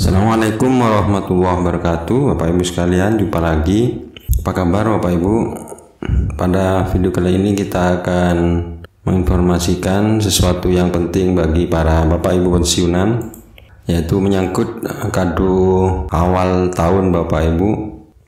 Assalamualaikum warahmatullahi wabarakatuh. Bapak Ibu sekalian, jumpa lagi. Apa kabar Bapak Ibu? Pada video kali ini kita akan menginformasikan sesuatu yang penting bagi para Bapak Ibu pensiunan, yaitu menyangkut kado awal tahun Bapak Ibu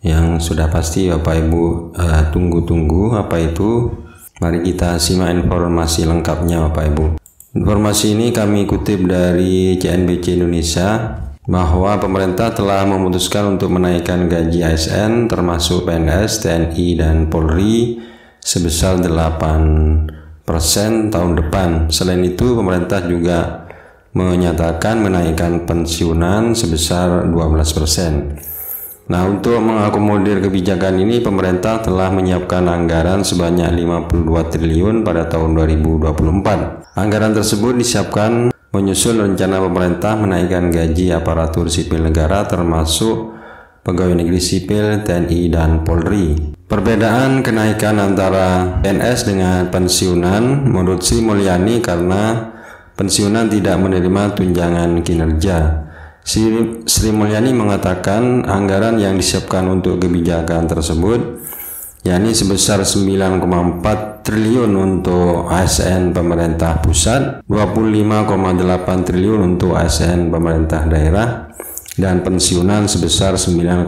yang sudah pasti Bapak Ibu tunggu-tunggu. Apa itu? Mari kita simak informasi lengkapnya Bapak Ibu. Informasi ini kami kutip dari CNBC Indonesia, bahwa pemerintah telah memutuskan untuk menaikkan gaji ASN termasuk PNS, TNI, dan Polri sebesar 8% tahun depan. Selain itu, pemerintah juga menyatakan menaikkan pensiunan sebesar 12%. Nah, untuk mengakomodir kebijakan ini, pemerintah telah menyiapkan anggaran sebanyak 52 triliun pada tahun 2024. Anggaran tersebut disiapkan menyusul rencana pemerintah menaikkan gaji aparatur sipil negara termasuk pegawai negeri sipil, TNI, dan Polri. Perbedaan kenaikan antara PNS dengan pensiunan menurut Sri Mulyani karena pensiunan tidak menerima tunjangan kinerja. Sri Mulyani mengatakan anggaran yang disiapkan untuk kebijakan tersebut yakni sebesar 9,4 triliun untuk ASN pemerintah pusat, 25,8 triliun untuk ASN pemerintah daerah, dan pensiunan sebesar 9,4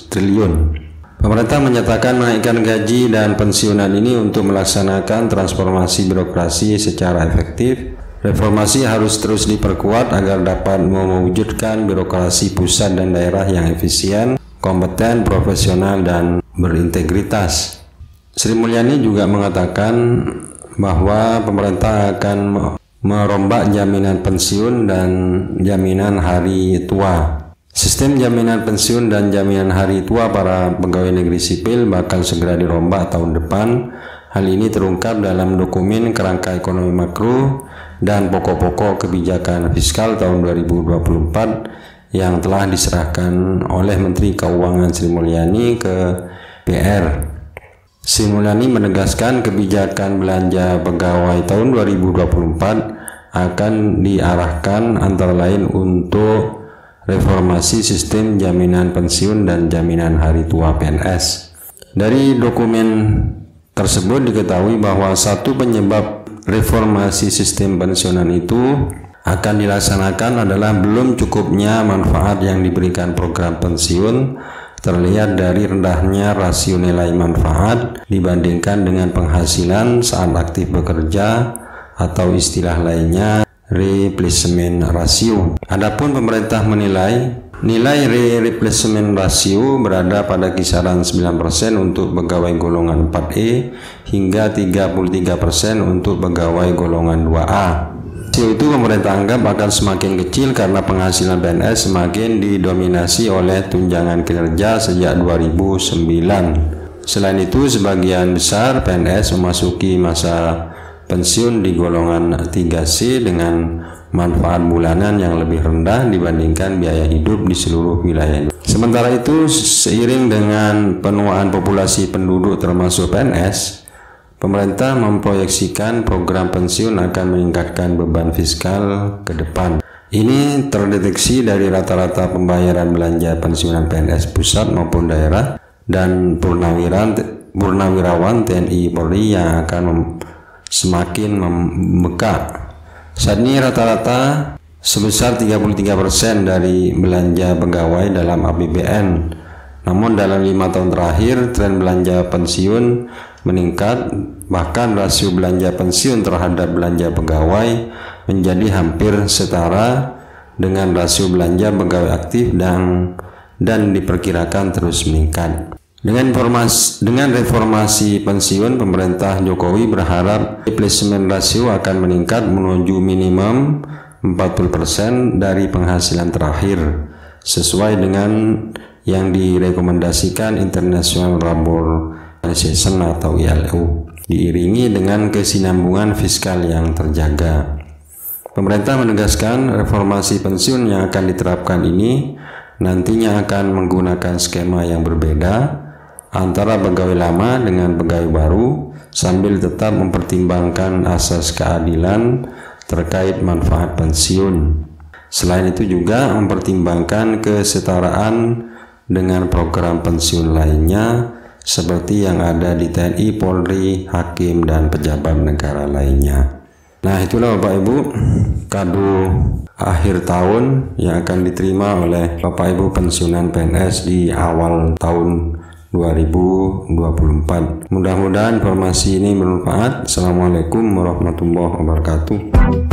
triliun. Pemerintah menyatakan menaikkan gaji dan pensiunan ini untuk melaksanakan transformasi birokrasi secara efektif. Reformasi harus terus diperkuat agar dapat mewujudkan birokrasi pusat dan daerah yang efisien, kompeten, profesional, dan berintegritas. Sri Mulyani juga mengatakan bahwa pemerintah akan merombak jaminan pensiun dan jaminan hari tua. Sistem jaminan pensiun dan jaminan hari tua para pegawai negeri sipil bakal segera dirombak tahun depan. Hal ini terungkap dalam dokumen kerangka ekonomi makro dan pokok-pokok kebijakan fiskal tahun 2024 yang telah diserahkan oleh Menteri Keuangan Sri Mulyani ke PR. Sri Mulyani menegaskan kebijakan belanja pegawai tahun 2024 akan diarahkan antara lain untuk reformasi sistem jaminan pensiun dan jaminan hari tua PNS. Dari dokumen tersebut diketahui bahwa satu penyebab reformasi sistem pensiunan itu akan dilaksanakan adalah belum cukupnya manfaat yang diberikan program pensiun, terlihat dari rendahnya rasio nilai manfaat dibandingkan dengan penghasilan saat aktif bekerja atau istilah lainnya replacement ratio. Adapun pemerintah menilai nilai replacement ratio berada pada kisaran 9% untuk pegawai golongan 4E hingga 33% untuk pegawai golongan 2A. Rasio itu pemerintah anggap akan semakin kecil karena penghasilan PNS semakin didominasi oleh tunjangan kinerja sejak 2009. Selain itu, sebagian besar PNS memasuki masa pensiun di golongan 3C dengan manfaat bulanan yang lebih rendah dibandingkan biaya hidup di seluruh wilayah. Sementara itu, seiring dengan penuaan populasi penduduk termasuk PNS, pemerintah memproyeksikan program pensiun akan meningkatkan beban fiskal ke depan. Ini terdeteksi dari rata-rata pembayaran belanja pensiunan PNS pusat maupun daerah dan purnawirawan TNI Polri yang akan semakin membekak. Saat ini rata-rata sebesar 33% dari belanja pegawai dalam APBN. Namun dalam 5 tahun terakhir tren belanja pensiun meningkat, bahkan rasio belanja pensiun terhadap belanja pegawai menjadi hampir setara dengan rasio belanja pegawai aktif dan diperkirakan terus meningkat. Dengan reformasi pensiun, pemerintah Jokowi berharap replacement ratio akan meningkat menuju minimum 40% dari penghasilan terakhir, sesuai dengan yang direkomendasikan International Labor Organization atau ILO, diiringi dengan kesinambungan fiskal yang terjaga. Pemerintah menegaskan reformasi pensiun yang akan diterapkan ini nantinya akan menggunakan skema yang berbeda antara pegawai lama dengan pegawai baru sambil tetap mempertimbangkan asas keadilan terkait manfaat pensiun. Selain itu juga mempertimbangkan kesetaraan dengan program pensiun lainnya seperti yang ada di TNI, Polri, Hakim, dan pejabat negara lainnya. Nah, itulah Bapak Ibu kado akhir tahun yang akan diterima oleh Bapak Ibu pensiunan PNS di awal tahun 2024. Mudah-mudahan informasi ini bermanfaat. Assalamualaikum warahmatullahi wabarakatuh.